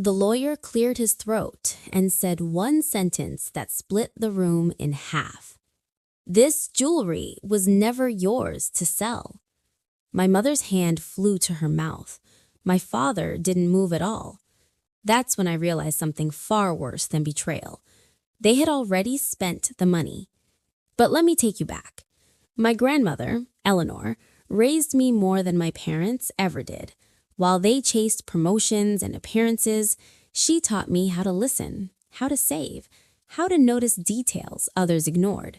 The lawyer cleared his throat and said one sentence that split the room in half. This jewelry was never yours to sell. My mother's hand flew to her mouth. My father didn't move at all. That's when I realized something far worse than betrayal. They had already spent the money. But let me take you back. My grandmother, Eleanor, raised me more than my parents ever did. While they chased promotions and appearances, she taught me how to listen, how to save, how to notice details others ignored.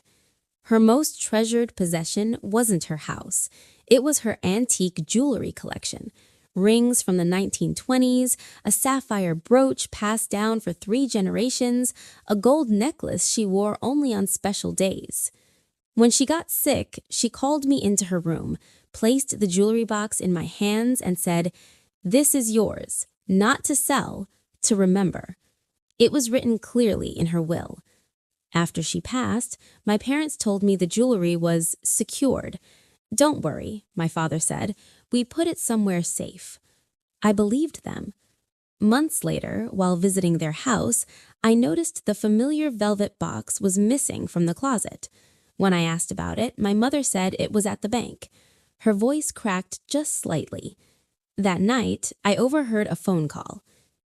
Her most treasured possession wasn't her house. It was her antique jewelry collection. Rings from the 1920s, a sapphire brooch passed down for 3 generations, a gold necklace she wore only on special days. When she got sick, she called me into her room, placed the jewelry box in my hands and said, "This is yours, not to sell, to remember." It was written clearly in her will. After she passed, my parents told me the jewelry was secured. "Don't worry," my father said. "We put it somewhere safe." I believed them. Months later, while visiting their house, I noticed the familiar velvet box was missing from the closet. When I asked about it, my mother said it was at the bank. Her voice cracked just slightly. That night, I overheard a phone call.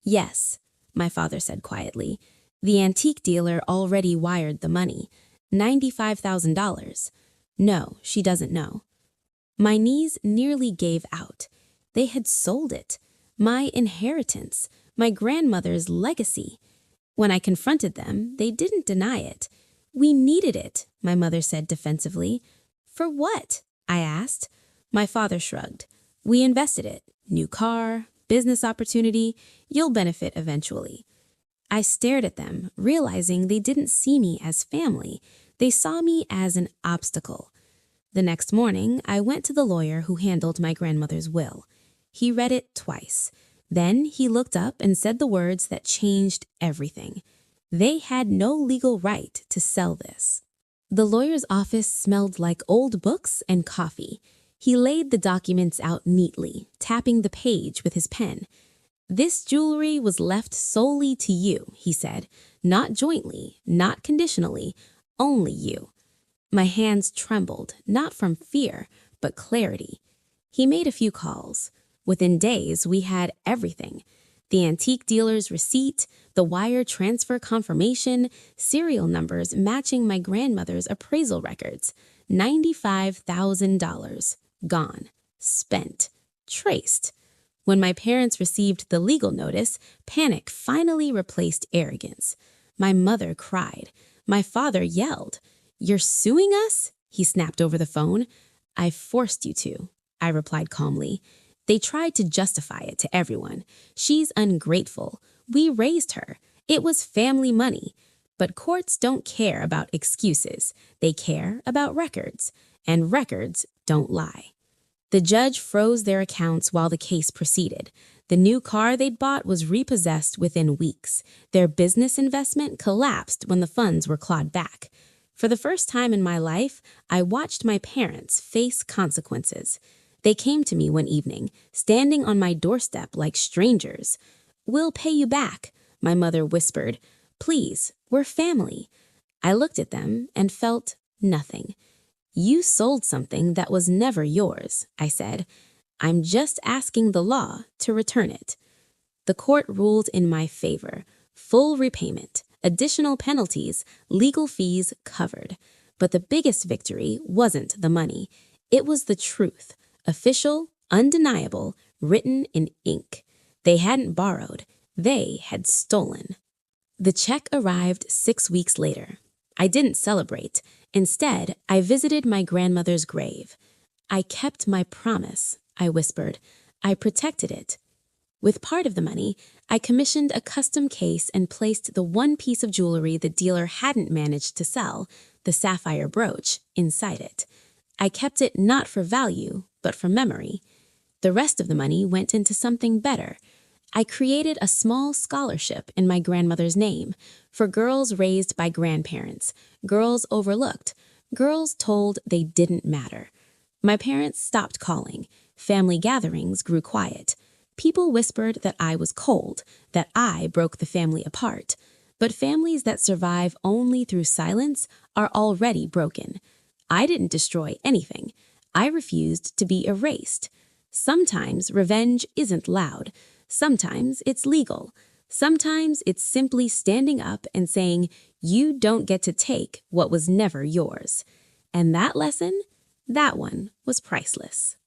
"Yes," my father said quietly. "The antique dealer already wired the money. $95,000. No, she doesn't know." My knees nearly gave out. They had sold it. My inheritance. My grandmother's legacy. When I confronted them, they didn't deny it. "We needed it," my mother said defensively. "For what?" I asked. My father shrugged. "We invested it. New car, business opportunity. You'll benefit eventually." I stared at them, realizing they didn't see me as family. They saw me as an obstacle. The next morning, I went to the lawyer who handled my grandmother's will. He read it twice. Then he looked up and said the words that changed everything. They had no legal right to sell this. The lawyer's office smelled like old books and coffee. He laid the documents out neatly, tapping the page with his pen. "This jewelry was left solely to you," he said. "Not jointly, not conditionally, only you." My hands trembled, not from fear, but clarity. He made a few calls. Within days, we had everything. The antique dealer's receipt, the wire transfer confirmation, serial numbers matching my grandmother's appraisal records. $95,000. Gone. Spent. Traced. When my parents received the legal notice, panic finally replaced arrogance. My mother cried. My father yelled. "You're suing us?" he snapped over the phone. "I forced you to," I replied calmly. They tried to justify it to everyone. "She's ungrateful. We raised her. It was family money." But courts don't care about excuses. They care about records. And records don't lie. The judge froze their accounts while the case proceeded. The new car they'd bought was repossessed within weeks. Their business investment collapsed when the funds were clawed back. For the first time in my life, I watched my parents face consequences. They came to me one evening, standing on my doorstep like strangers. "We'll pay you back," my mother whispered. "Please, we're family." I looked at them and felt nothing. "You sold something that was never yours," I said. "I'm just asking the law to return it." The court ruled in my favor. Full repayment, additional penalties, legal fees covered. But the biggest victory wasn't the money. It was the truth. Official, undeniable, written in ink. They hadn't borrowed. They had stolen. The check arrived 6 weeks later. I didn't celebrate. Instead, I visited my grandmother's grave. "I kept my promise," I whispered. "I protected it." With part of the money, I commissioned a custom case and placed the one piece of jewelry the dealer hadn't managed to sell, the sapphire brooch, inside it. I kept it not for value, but for memory. The rest of the money went into something better. I created a small scholarship in my grandmother's name for girls raised by grandparents, girls overlooked, girls told they didn't matter. My parents stopped calling. Family gatherings grew quiet. People whispered that I was cold, that I broke the family apart. But families that survive only through silence are already broken. I didn't destroy anything. I refused to be erased. Sometimes revenge isn't loud. Sometimes it's legal. Sometimes it's simply standing up and saying, you don't get to take what was never yours. And that lesson, that one was priceless.